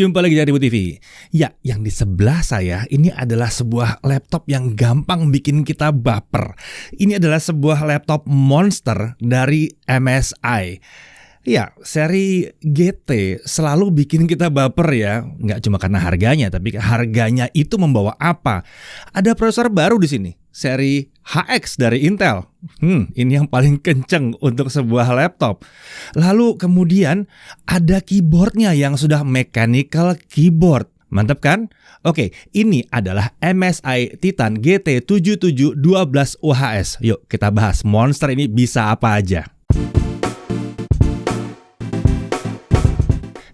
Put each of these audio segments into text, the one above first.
Jumpa lagi di Ribu TV. Ya, yang di sebelah saya ini adalah sebuah laptop yang gampang bikin kita baper. Ini adalah sebuah laptop monster dari MSI. Ya, seri GT selalu bikin kita baper ya. Nggak cuma karena harganya, tapi harganya itu membawa apa? Ada prosesor baru di sini, seri HX dari Intel. Ini yang paling kenceng untuk sebuah laptop. Lalu kemudian ada keyboardnya yang sudah mechanical keyboard. Mantap kan? Oke, ini adalah MSI Titan GT7712 UHS. Yuk kita bahas monster ini bisa apa aja.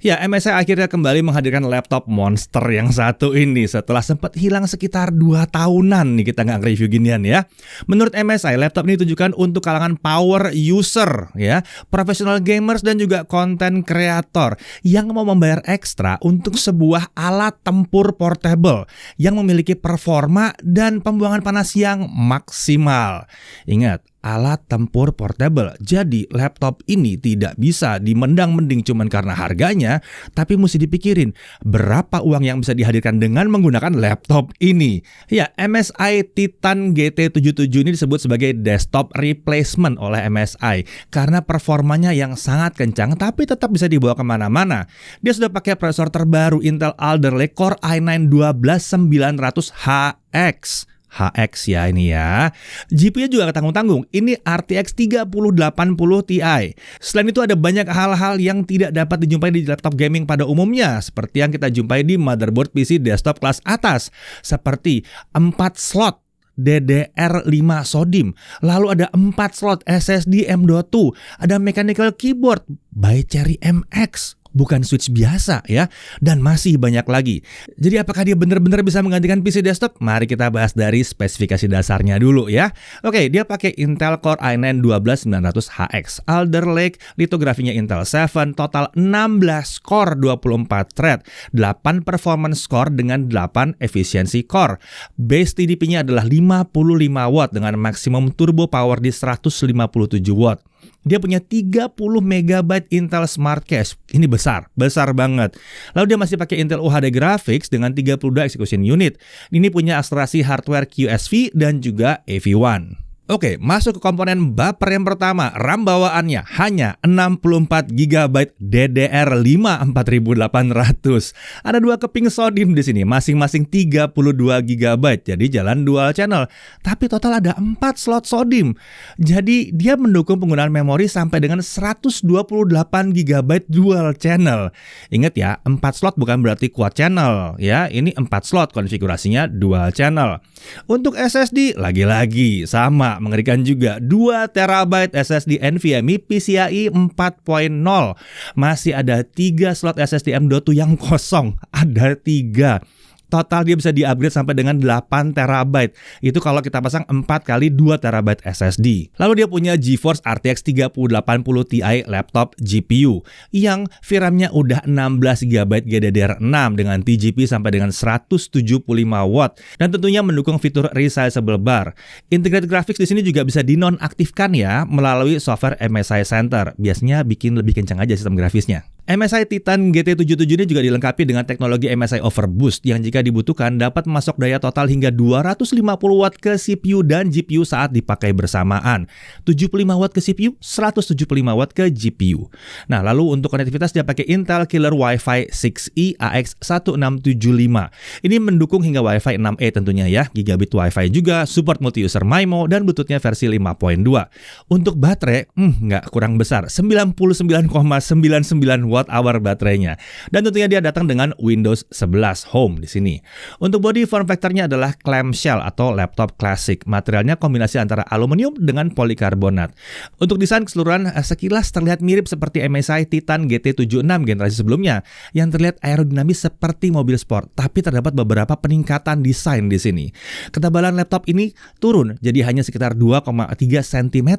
Ya, MSI akhirnya kembali menghadirkan laptop monster yang satu ini setelah sempat hilang sekitar 2 tahunan nih kita nggak nge-review ginian ya. Menurut MSI, laptop ini ditujukan untuk kalangan power user ya, professional gamers dan juga konten kreator yang mau membayar ekstra untuk sebuah alat tempur portable yang memiliki performa dan pembuangan panas yang maksimal. Ingat, alat tempur portable. Jadi laptop ini tidak bisa dimendang-mending cuman karena harganya, tapi mesti dipikirin berapa uang yang bisa dihadirkan dengan menggunakan laptop ini. Ya, MSI Titan GT77 ini disebut sebagai desktop replacement oleh MSI karena performanya yang sangat kencang tapi tetap bisa dibawa kemana-mana. Dia sudah pakai prosesor terbaru Intel Alder Lake Core i9 12900HX. HX ya ini ya. GPU juga tanggung-tanggung. Ini RTX 3080 Ti. Selain itu ada banyak hal-hal yang tidak dapat dijumpai di laptop gaming pada umumnya, seperti yang kita jumpai di motherboard PC desktop kelas atas, seperti 4 slot DDR5 SODIMM, lalu ada 4 slot SSD M.2, ada mechanical keyboard by Cherry MX, bukan switch biasa ya, dan masih banyak lagi. Jadi apakah dia benar-benar bisa menggantikan PC desktop? Mari kita bahas dari spesifikasi dasarnya dulu ya. Oke, dia pakai Intel Core i9 12900HX, Alder Lake, litografinya Intel 7, total 16 core 24 thread, 8 performance core dengan 8 efisiensi core. Base TDP-nya adalah 55 watt dengan maksimum turbo power di 157 watt. Dia punya 30 MB Intel Smart Cache. Ini besar banget. Lalu dia masih pakai Intel UHD Graphics dengan 32 execution unit. Ini punya akselerasi hardware QSV dan juga AV1. Oke, masuk ke komponen buffer yang pertama. RAM bawaannya hanya 64 GB DDR5 4800. Ada 2 keping SODIMM di sini, masing-masing 32 GB. Jadi jalan dual channel. Tapi total ada 4 slot SODIMM. Jadi dia mendukung penggunaan memori sampai dengan 128 GB dual channel. Ingat ya, 4 slot bukan berarti quad channel ya. Ini 4 slot, konfigurasinya dual channel. Untuk SSD lagi-lagi sama, mengerikan juga, 2 TB SSD NVMe PCIe 4.0. Masih ada 3 slot SSD M.2 yang kosong, ada 3. Total dia bisa di-upgrade sampai dengan 8 TB. Itu kalau kita pasang 4 kali 2 TB SSD. Lalu dia punya GeForce RTX 3080 Ti laptop GPU yang VRAM-nya udah 16 GB GDDR6 dengan TGP sampai dengan 175 watt dan tentunya mendukung fitur resizable bar. Integrated graphics di sini juga bisa dinonaktifkan ya melalui software MSI Center. Biasanya bikin lebih kencang aja sistem grafisnya. MSI Titan GT77 ini juga dilengkapi dengan teknologi MSI Overboost yang jika dibutuhkan dapat memasok daya total hingga 250 watt ke CPU dan GPU saat dipakai bersamaan. 75 watt ke CPU, 175 watt ke GPU. Nah, lalu untuk konektivitas dia pakai Intel Killer Wi-Fi 6E AX1675. Ini mendukung hingga Wi-Fi 6E tentunya ya, gigabit Wi-Fi juga, support multi-user MIMO dan Bluetooth-nya versi 5.2. Untuk baterai, nggak kurang besar, 99,99 watt hour baterainya. Dan tentunya dia datang dengan Windows 11 Home di sini. Untuk body form factor-nya adalah clamshell atau laptop klasik. Materialnya kombinasi antara aluminium dengan polikarbonat. Untuk desain keseluruhan sekilas terlihat mirip seperti MSI Titan GT76 generasi sebelumnya yang terlihat aerodinamis seperti mobil sport, tapi terdapat beberapa peningkatan desain di sini. Ketebalan laptop ini turun jadi hanya sekitar 2,3 cm.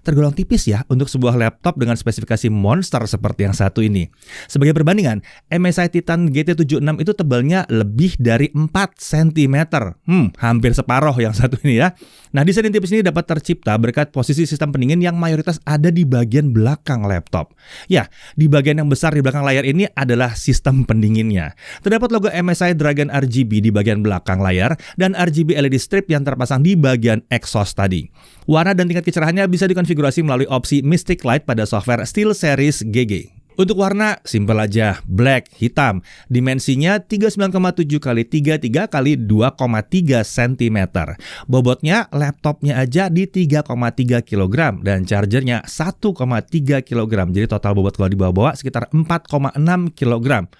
Tergolong tipis ya untuk sebuah laptop dengan spesifikasi monster seperti yang satu ini. sini. Sebagai perbandingan, MSI Titan GT76 itu tebalnya lebih dari 4 cm. Hampir separuh yang satu ini ya. Nah, desain tipis ini dapat tercipta berkat posisi sistem pendingin yang mayoritas ada di bagian belakang laptop. Ya, di bagian yang besar di belakang layar ini adalah sistem pendinginnya. Terdapat logo MSI Dragon RGB di bagian belakang layar dan RGB LED strip yang terpasang di bagian exhaust tadi. Warna dan tingkat kecerahannya bisa dikonfigurasi melalui opsi Mystic Light pada software SteelSeries GG. Untuk warna, simpel aja, black, hitam. Dimensinya 39,7 x 33 x 2,3 cm. Bobotnya, laptopnya aja di 3,3 kg dan chargernya 1,3 kg. Jadi total bobot kalau dibawa-bawa sekitar 4,6 kg.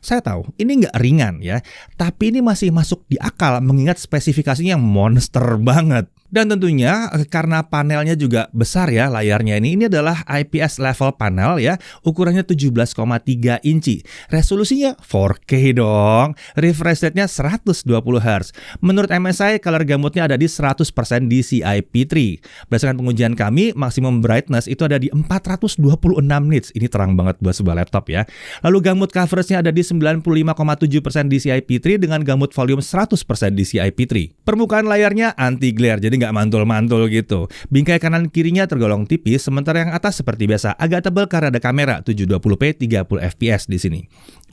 Saya tahu ini nggak ringan ya, tapi ini masih masuk di akal mengingat spesifikasinya yang monster banget. Dan tentunya karena panelnya juga besar ya layarnya ini adalah IPS level panel ya, ukurannya 17,3 inci. Resolusinya 4K dong. Refresh rate-nya 120 Hz. Menurut MSI, color gamutnya ada di 100% DCI-P3. Berdasarkan pengujian kami, maksimum brightness itu ada di 426 nits. Ini terang banget buat sebuah laptop ya. Lalu gamut coverage-nya ada di 95,7% DCI-P3 dengan gamut volume 100% DCI-P3. Permukaan layarnya anti-glare, jadi nggak mantul-mantul gitu. Bingkai kanan kirinya tergolong tipis, sementara yang atas seperti biasa agak tebal karena ada kamera 720p 30 fps di sini.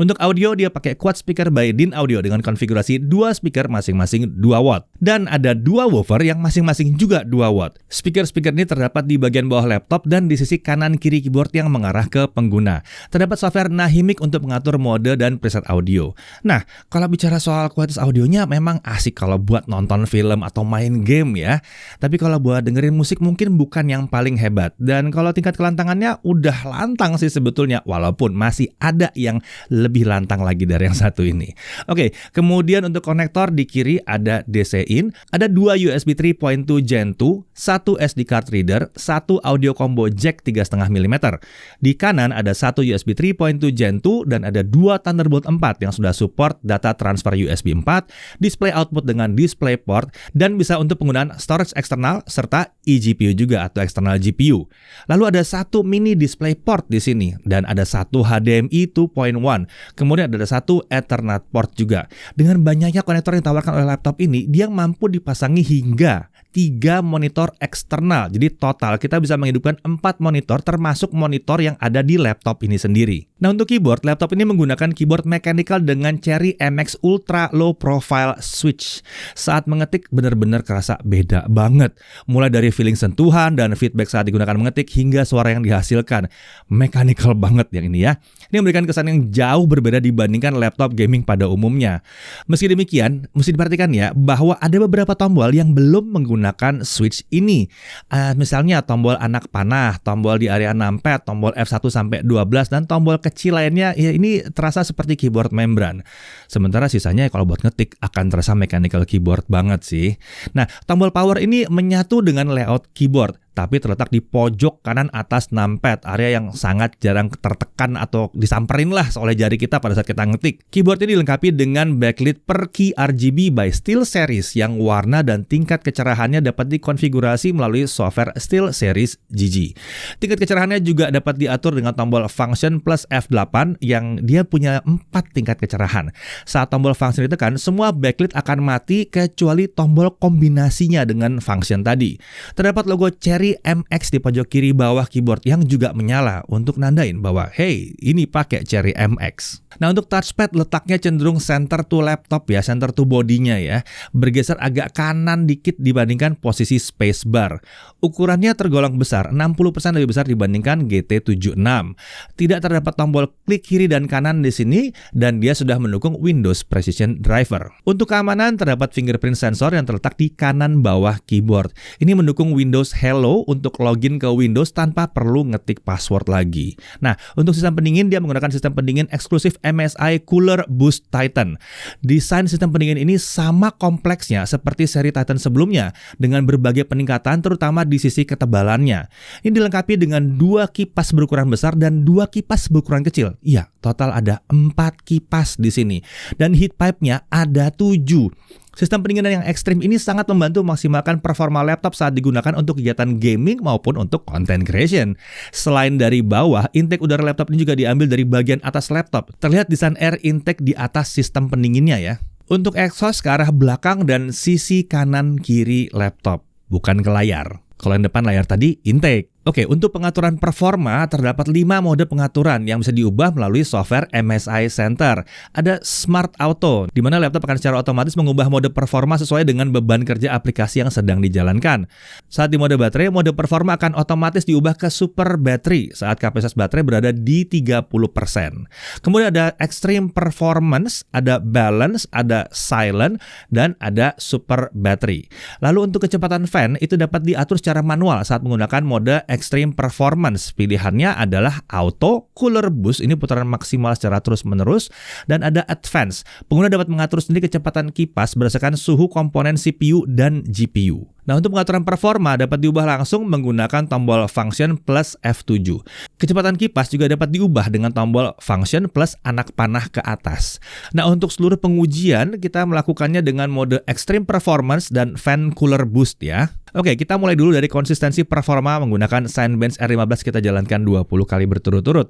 Untuk audio dia pakai quad speaker by DIN Audio dengan konfigurasi 2 speaker masing-masing 2 watt dan ada 2 woofer yang masing-masing juga 2 watt. Speaker-speaker ini terdapat di bagian bawah laptop dan di sisi kanan kiri keyboard yang mengarah ke pengguna. Terdapat software Nahimic untuk mengatur mode dan preset audio. Nah, kalau bicara soal kualitas audionya memang asik kalau buat nonton film atau main game ya. Tapi kalau buat dengerin musik mungkin bukan yang paling hebat. Dan kalau tingkat kelantangannya udah lantang sih sebetulnya, walaupun masih ada yang lebih lantang lagi dari yang satu ini. Oke, kemudian untuk konektor di kiri ada DC in, ada 2 USB 3.2 Gen 2, 1 SD card reader, 1 audio combo jack 3,5 mm. Di kanan ada 1 USB 3.2 Gen 2 dan ada 2 Thunderbolt 4 yang sudah support data transfer USB 4, display output dengan DisplayPort, dan bisa untuk penggunaan storage eksternal serta eGPU juga atau external GPU. Lalu ada 1 mini DisplayPort di sini dan ada 1 HDMI 2.1. Kemudian ada 1 Ethernet port juga. Dengan banyaknya konektor yang ditawarkan oleh laptop ini, dia mampu dipasangi hingga 3 monitor eksternal. Jadi total kita bisa menghidupkan 4 monitor termasuk monitor yang ada di laptop ini sendiri. Nah, untuk keyboard, laptop ini menggunakan keyboard mechanical dengan Cherry MX Ultra Low Profile Switch. Saat mengetik benar-benar kerasa beda banget. Mulai dari feeling sentuhan dan feedback saat digunakan mengetik hingga suara yang dihasilkan. Mechanical banget yang ini ya. Ini memberikan kesan yang jauh berbeda dibandingkan laptop gaming pada umumnya. Meski demikian, mesti diperhatikan ya bahwa ada beberapa tombol yang belum menggunakan switch ini. Misalnya tombol anak panah, tombol di area numpad, tombol F1 sampai 12 dan tombol kecil lainnya ya ini terasa seperti keyboard membran. Sementara sisanya kalau buat ngetik akan terasa mechanical keyboard banget sih. Nah, tombol power ini menyatu dengan layout keyboard, tapi terletak di pojok kanan atas numpad, area yang sangat jarang tertekan atau disamperin lah oleh jari kita pada saat kita ngetik. Keyboard ini dilengkapi dengan backlit per key RGB by SteelSeries yang warna dan tingkat kecerahannya dapat dikonfigurasi melalui software SteelSeries GG. Tingkat kecerahannya juga dapat diatur dengan tombol function plus F8 yang dia punya 4 tingkat kecerahan. Saat tombol function ditekan, semua backlit akan mati kecuali tombol kombinasinya dengan function tadi. Terdapat logo Cherry MX di pojok kiri bawah keyboard yang juga menyala untuk nandain bahwa hey, ini pakai Cherry MX. Nah, untuk touchpad letaknya cenderung center to laptop ya, center to bodinya ya. Bergeser agak kanan dikit dibandingkan posisi spacebar. Ukurannya tergolong besar, 60% lebih besar dibandingkan GT76. Tidak terdapat tombol klik kiri dan kanan di sini dan dia sudah mendukung Windows Precision Driver. Untuk keamanan terdapat fingerprint sensor yang terletak di kanan bawah keyboard. Ini mendukung Windows Hello untuk login ke Windows tanpa perlu ngetik password lagi. Nah, untuk sistem pendingin dia menggunakan sistem pendingin eksklusif MSI Cooler Boost Titan. Desain sistem pendingin ini sama kompleksnya seperti seri Titan sebelumnya dengan berbagai peningkatan terutama di sisi ketebalannya. Ini dilengkapi dengan 2 kipas berukuran besar dan 2 kipas berukuran kecil. Iya, total ada 4 kipas di sini. Dan heat pipe-nya ada 7. Sistem pendinginan yang ekstrim ini sangat membantu memaksimalkan performa laptop saat digunakan untuk kegiatan gaming maupun untuk content creation. Selain dari bawah, intake udara laptop ini juga diambil dari bagian atas laptop. Terlihat desain air intake di atas sistem pendinginnya ya. Untuk exhaust ke arah belakang dan sisi kanan kiri laptop, bukan ke layar. Kalau yang depan layar tadi intake. Oke, untuk pengaturan performa terdapat 5 mode pengaturan yang bisa diubah melalui software MSI Center. Ada Smart Auto, di mana laptop akan secara otomatis mengubah mode performa sesuai dengan beban kerja aplikasi yang sedang dijalankan. Saat di mode baterai, mode performa akan otomatis diubah ke Super Battery saat kapasitas baterai berada di 30%. Kemudian ada Extreme Performance, ada Balance, ada Silent, dan ada Super Battery. Lalu untuk kecepatan fan itu dapat diatur secara manual saat menggunakan mode Extreme Performance. Pilihannya adalah Auto, Cooler Boost, ini putaran maksimal secara terus-menerus, dan ada Advance. Pengguna dapat mengatur sendiri kecepatan kipas berdasarkan suhu komponen CPU dan GPU. Nah, untuk pengaturan performa dapat diubah langsung menggunakan tombol Function plus F7. Kecepatan kipas juga dapat diubah dengan tombol Function plus anak panah ke atas. Nah, untuk seluruh pengujian kita melakukannya dengan mode Extreme Performance dan Fan Cooler Boost ya. Oke, kita mulai dulu dari konsistensi performa menggunakan Cinebench R15 kita jalankan 20 kali berturut-turut.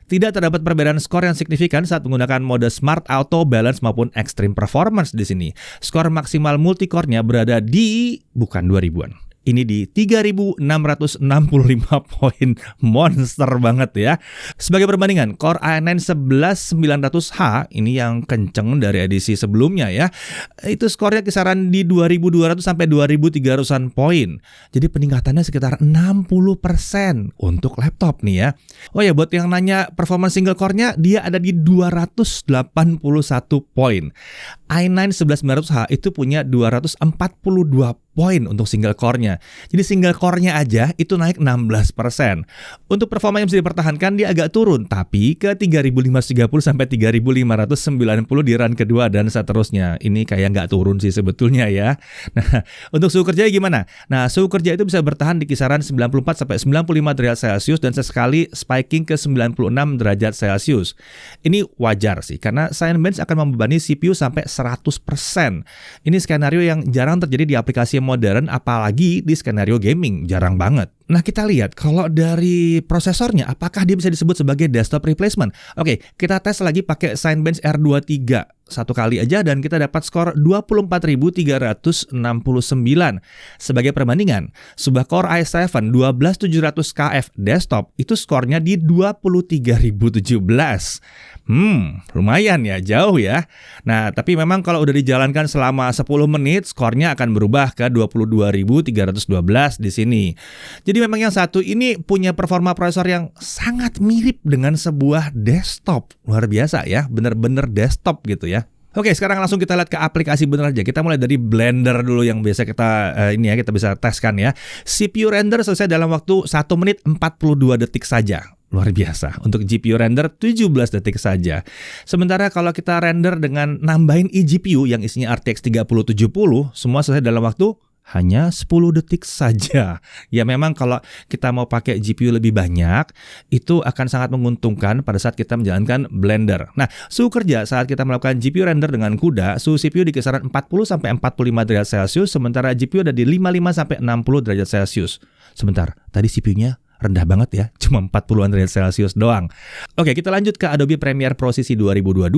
Tidak terdapat perbedaan skor yang signifikan saat menggunakan mode Smart Auto, Balance maupun Extreme Performance di sini. Skor maksimal multicore-nya berada di bukan 2000-an. Ini di 3.665 poin, monster banget ya. Sebagai perbandingan, Core i9 11900H, ini yang kenceng dari edisi sebelumnya ya, itu skornya kisaran di 2.200 sampai 2.300-an poin. Jadi peningkatannya sekitar 60% untuk laptop nih ya. Oh ya, buat yang nanya performance single core-nya, dia ada di 281 poin. i9 11900H itu punya 242 poin untuk single core-nya. Jadi single core-nya aja itu naik 16%. Untuk performa yang bisa dipertahankan dia agak turun, tapi ke 3530 sampai 3590 di run kedua dan seterusnya. Ini kayak nggak turun sih sebetulnya ya. Nah, untuk suhu kerja gimana? Nah, suhu kerja itu bisa bertahan di kisaran 94 sampai 95 derajat Celcius dan sesekali spiking ke 96 derajat Celcius. Ini wajar sih karena Cinebench akan membebani CPU sampai 100%. Ini skenario yang jarang terjadi di aplikasi modern, apalagi di skenario gaming, jarang banget. Nah, kita lihat kalau dari prosesornya apakah dia bisa disebut sebagai desktop replacement. Oke, kita tes lagi pakai Cinebench R23 satu kali aja dan kita dapat skor 24.369. Sebagai perbandingan, sebuah Core i7 12700KF desktop itu skornya di 23.017. Lumayan ya, jauh ya. Nah, tapi memang kalau udah dijalankan selama 10 menit, skornya akan berubah ke 22.312 di sini. Jadi memang yang satu ini punya performa prosesor yang sangat mirip dengan sebuah desktop. Luar biasa ya, bener-bener desktop gitu ya. Oke, sekarang langsung kita lihat ke aplikasi bener aja. Kita mulai dari Blender dulu yang biasa kita kita bisa teskan ya. CPU render selesai dalam waktu 1 menit 42 detik saja. Luar biasa. Untuk GPU render 17 detik saja. Sementara kalau kita render dengan nambahin eGPU yang isinya RTX 3070, semua selesai dalam waktu hanya 10 detik saja. Ya memang kalau kita mau pakai GPU lebih banyak, itu akan sangat menguntungkan pada saat kita menjalankan Blender. Nah, suhu kerja saat kita melakukan GPU render dengan CUDA, suhu CPU di kisaran 40 sampai 45 derajat Celcius, sementara GPU ada di 55 sampai 60 derajat Celcius. Sebentar, tadi CPU-nya rendah banget ya, cuma 40-an derajat Celcius doang. Oke, kita lanjut ke Adobe Premiere Pro CC 2022.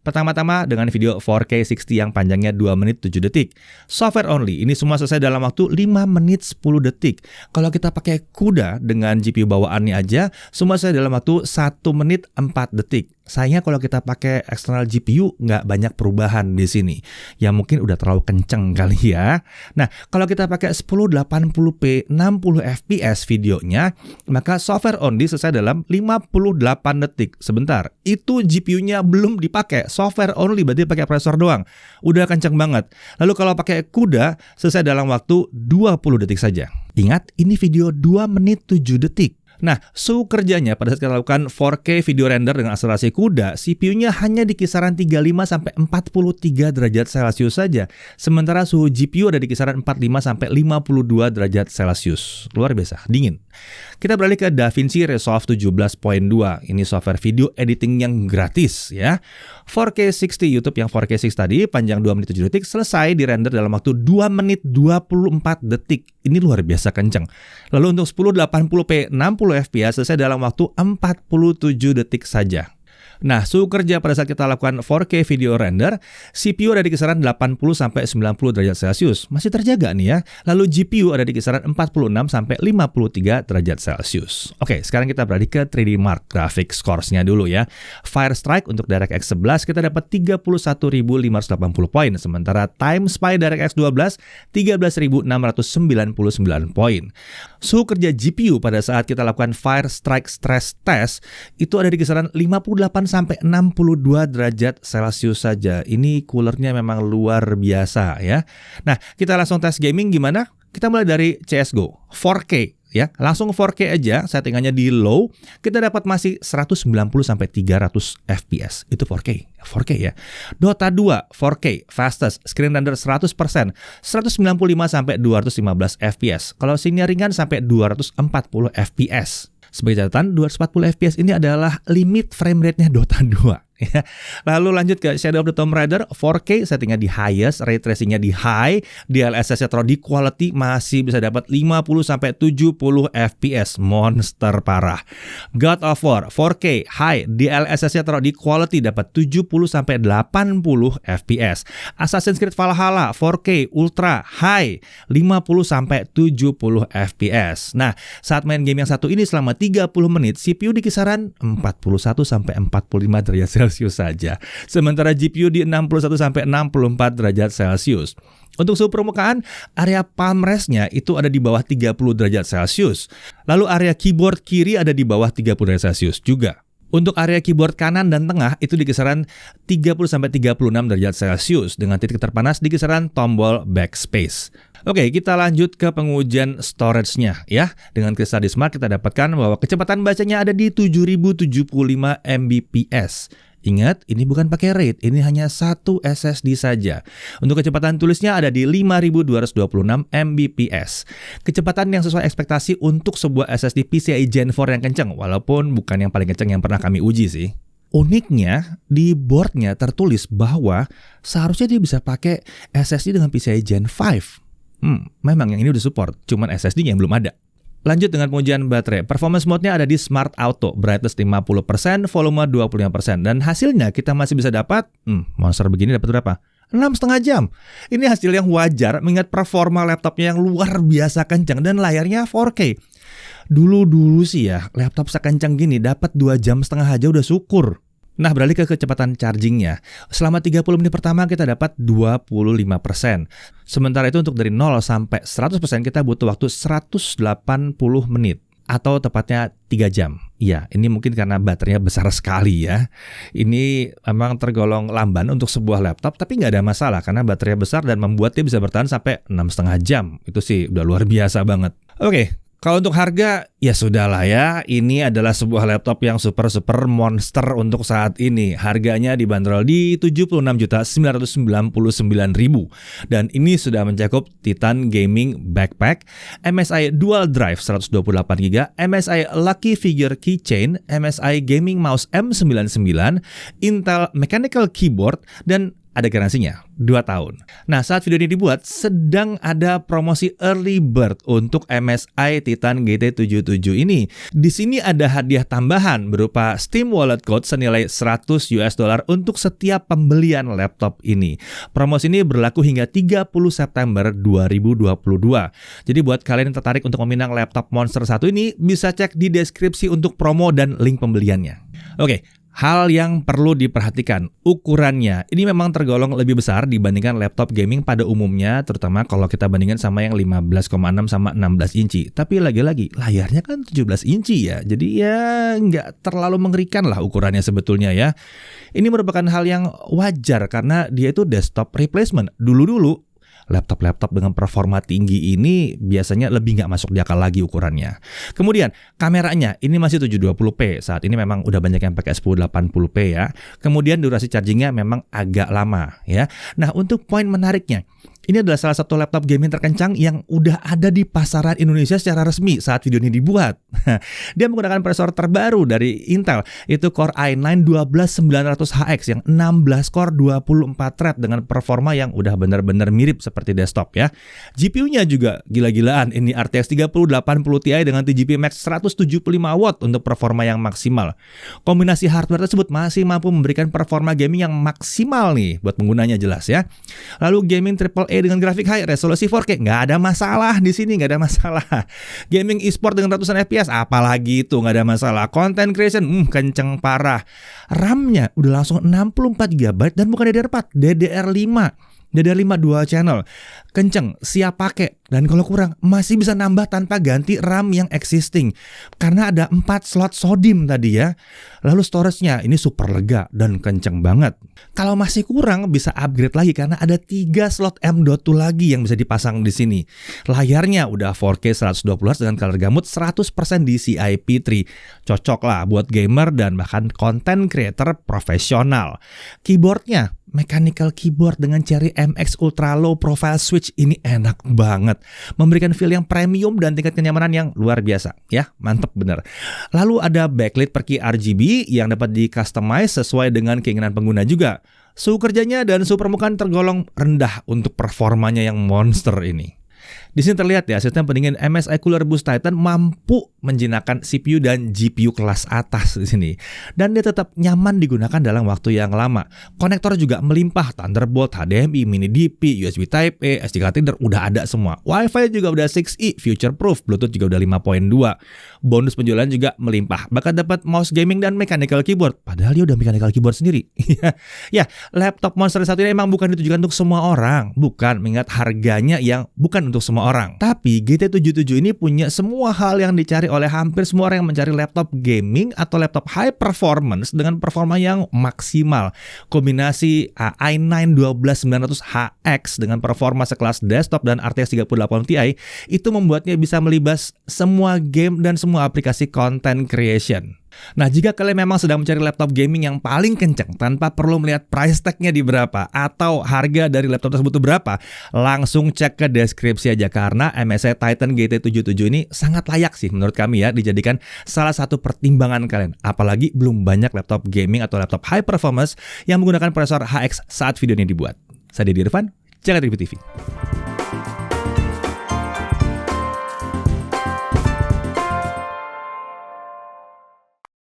Pertama-tama dengan video 4K 60 yang panjangnya 2 menit 7 detik. Software only, ini semua selesai dalam waktu 5 menit 10 detik. Kalau kita pakai CUDA dengan GPU bawaannya aja, semua selesai dalam waktu 1 menit 4 detik. Sayangnya kalau kita pakai eksternal GPU nggak banyak perubahan di sini. Ya mungkin udah terlalu kenceng kali ya. Nah, kalau kita pakai 1080p 60 fps videonya, maka software only selesai dalam 58 detik. Sebentar, itu GPU-nya belum dipakai. Software only berarti pakai prosesor doang. Udah kenceng banget. Lalu kalau pakai CUDA selesai dalam waktu 20 detik saja. Ingat, ini video 2 menit 7 detik. Nah, suhu kerjanya pada saat kita lakukan 4K video render dengan akselerasi kuda, CPU-nya hanya di kisaran 35-43 derajat Celcius saja. Sementara suhu GPU ada di kisaran 45-52 derajat Celcius. Luar biasa, dingin. Kita beralih ke DaVinci Resolve 17.2. Ini software video editing yang gratis ya. 4K 60 YouTube yang 4K 6 tadi, panjang 2 menit 7 detik, selesai di render dalam waktu 2 menit 24 detik. Ini luar biasa kenceng. Lalu untuk 1080p 60 fps selesai dalam waktu 47 detik saja. Nah, suhu kerja pada saat kita lakukan 4K video render, CPU ada di kisaran 80-90 derajat Celcius. Masih terjaga nih ya. Lalu GPU ada di kisaran 46-53 derajat Celcius. Oke, sekarang kita beralih ke 3D Mark Graphics Scores-nya dulu ya. Firestrike untuk DirectX 11 kita dapat 31.580 poin. Sementara TimeSpy DirectX 12, 13.699 poin. Suhu kerja GPU pada saat kita lakukan Firestrike Stress Test itu ada di kisaran 58-62 derajat Celcius saja. Ini coolernya memang luar biasa ya. Nah, kita langsung tes gaming gimana? Kita mulai dari CSGO 4K ya. Langsung 4K aja, settingannya di low, kita dapat masih 190-300 fps. Itu 4K ya. Dota 2 4K fastest, screen render 100%, 195-215 fps. Kalau scene-nya ringan sampai 240 fps. Sebagai catatan, 240 fps ini adalah limit frame rate-nya Dota 2. Ya. Lalu lanjut ke Shadow of the Tomb Raider 4K, settingnya di highest, ray tracingnya di high, DLSS-nya taruh di quality, masih bisa dapat 50-70 fps, monster parah. God of War 4K high, DLSS-nya taruh di quality, dapat 70-80 fps. Assassin's Creed Valhalla 4K ultra high, 50-70 fps. Nah, saat main game yang satu ini selama 30 menit, CPU di kisaran 41-45 derajat Celcius saja. Sementara GPU di 61-64 derajat Celcius. Untuk suhu permukaan, area palm rest-nya itu ada di bawah 30 derajat Celcius. Lalu area keyboard kiri ada di bawah 30 derajat Celcius juga. Untuk area keyboard kanan dan tengah itu di kisaran 30-36 derajat Celcius dengan titik terpanas di kisaran tombol backspace. Oke, kita lanjut ke pengujian storage-nya ya. Dengan Crystal Disk Mark kita dapatkan bahwa kecepatan bacanya ada di 7075 Mbps. Ingat, ini bukan pakai RAID, ini hanya satu SSD saja. Untuk kecepatan tulisnya ada di 5226 Mbps. Kecepatan yang sesuai ekspektasi untuk sebuah SSD PCIe Gen 4 yang kencang, walaupun bukan yang paling kencang yang pernah kami uji sih. Uniknya, di boardnya tertulis bahwa seharusnya dia bisa pakai SSD dengan PCIe Gen 5. Memang yang ini udah support, cuman SSD-nya yang belum ada. Lanjut dengan pengujian baterai. Performance mode-nya ada di Smart Auto, brightness 50%, volume 25%. Dan hasilnya kita masih bisa dapat, monster begini dapat berapa? 6,5 jam. Ini hasil yang wajar mengingat performa laptopnya yang luar biasa kencang dan layarnya 4K. Dulu sih ya, laptop sekencang gini dapat 2,5 jam aja udah syukur. Nah, beralih ke kecepatan chargingnya. Selama 30 menit pertama kita dapat 25%. Sementara itu untuk dari 0 sampai 100% kita butuh waktu 180 menit. Atau tepatnya 3 jam. Ya, ini mungkin karena baterainya besar sekali ya. Ini memang tergolong lamban untuk sebuah laptop, tapi nggak ada masalah karena baterainya besar dan membuat dia bisa bertahan sampai 6,5 jam. Itu sih udah luar biasa banget. Oke. Kalau untuk harga, ya sudahlah ya. Ini adalah sebuah laptop yang super monster untuk saat ini. Harganya dibanderol di 76.999.000. Dan ini sudah mencakup Titan Gaming Backpack, MSI Dual Drive 128GB, MSI Lucky Figure Keychain, MSI Gaming Mouse M99, Intel Mechanical Keyboard, dan ada garansinya 2 tahun. Nah, saat video ini dibuat sedang ada promosi early bird untuk MSI Titan GT77 ini. Di sini ada hadiah tambahan berupa Steam Wallet Code senilai $100 untuk setiap pembelian laptop ini. Promosi ini berlaku hingga 30 September 2022. Jadi buat kalian yang tertarik untuk meminang laptop monster satu ini bisa cek di deskripsi untuk promo dan link pembeliannya. Oke. Hal yang perlu diperhatikan, ukurannya. Ini memang tergolong lebih besar dibandingkan laptop gaming pada umumnya, terutama kalau kita bandingkan sama yang 15,6 sama 16 inci. Tapi lagi-lagi, layarnya kan 17 inci ya, jadi ya nggak terlalu mengerikan lah ukurannya sebetulnya ya. Ini merupakan hal yang wajar karena dia itu desktop replacement. Dulu-dulu, Laptop-laptop dengan performa tinggi ini biasanya lebih nggak masuk di akal lagi ukurannya. Kemudian kameranya ini masih 720p. Saat ini memang udah banyak yang pakai 1080p ya. Kemudian durasi chargingnya memang agak lama ya. Nah, untuk poin menariknya, ini adalah salah satu laptop gaming terkencang yang udah ada di pasaran Indonesia secara resmi saat video ini dibuat. Dia menggunakan prosesor terbaru dari Intel, itu Core i9 12900HX yang 16 core 24 thread dengan performa yang udah benar-benar mirip seperti desktop ya. GPU-nya juga gila-gilaan, ini RTX 3080 Ti dengan TGP Max 175 watt untuk performa yang maksimal. Kombinasi hardware tersebut masih mampu memberikan performa gaming yang maksimal nih buat penggunanya jelas ya. Lalu gaming AAA dengan grafik high resolusi 4K nggak ada masalah di sini, nggak ada masalah. Gaming e-sport dengan ratusan FPS apalagi itu nggak ada masalah. Content creation kenceng parah. RAM-nya udah langsung 64 GB dan bukan DDR4, DDR5 dual channel. Kenceng, siap pakai. Dan kalau kurang masih bisa nambah tanpa ganti RAM yang existing. Karena ada 4 slot SODIMM tadi ya. Lalu storage-nya ini super lega dan kenceng banget. Kalau masih kurang bisa upgrade lagi karena ada 3 slot M.2 lagi yang bisa dipasang di sini. Layarnya udah 4K 120Hz dengan color gamut 100% DCI-P3. Cocok lah buat gamer dan bahkan content creator profesional. Keyboardnya mechanical keyboard dengan Cherry MX Ultra Low Profile Switch ini enak banget. Memberikan feel yang premium dan tingkat kenyamanan yang luar biasa. Ya, mantep bener. Lalu ada backlit per key RGB yang dapat di-customize sesuai dengan keinginan pengguna juga. Suhu kerjanya dan suhu permukaan tergolong rendah untuk performanya yang monster ini. Di sini terlihat ya, sistem pendingin MSI Cooler Boost Titan mampu menjinakkan CPU dan GPU kelas atas di sini. Dan dia tetap nyaman digunakan dalam waktu yang lama. Konektor juga melimpah, Thunderbolt, HDMI, mini DP, USB Type-A, SD card reader udah ada semua. Wi-Fi juga udah 6E, future proof, Bluetooth juga udah 5.2. Bonus penjualan juga melimpah. Bahkan dapat mouse gaming dan mechanical keyboard. Padahal dia udah mechanical keyboard sendiri. Ya, laptop monster satu ini emang bukan ditujukan untuk semua orang. Bukan, mengingat harganya yang bukan untuk semua orang. Tapi GT77 ini punya semua hal yang dicari oleh hampir semua orang yang mencari laptop gaming atau laptop high performance dengan performa yang maksimal. Kombinasi i9 12900HX dengan performa sekelas desktop dan RTX 3080 Ti itu membuatnya bisa melibas semua game dan semua aplikasi content creation. Nah, jika kalian memang sedang mencari laptop gaming yang paling kencang tanpa perlu melihat price tag-nya di berapa atau harga dari laptop tersebut berapa, langsung cek ke deskripsi aja karena MSI Titan GT77 ini sangat layak sih menurut kami ya dijadikan salah satu pertimbangan kalian. Apalagi belum banyak laptop gaming atau laptop high performance yang menggunakan prosesor HX saat video ini dibuat. Saya Deddy Irfan, Jagat Review TV.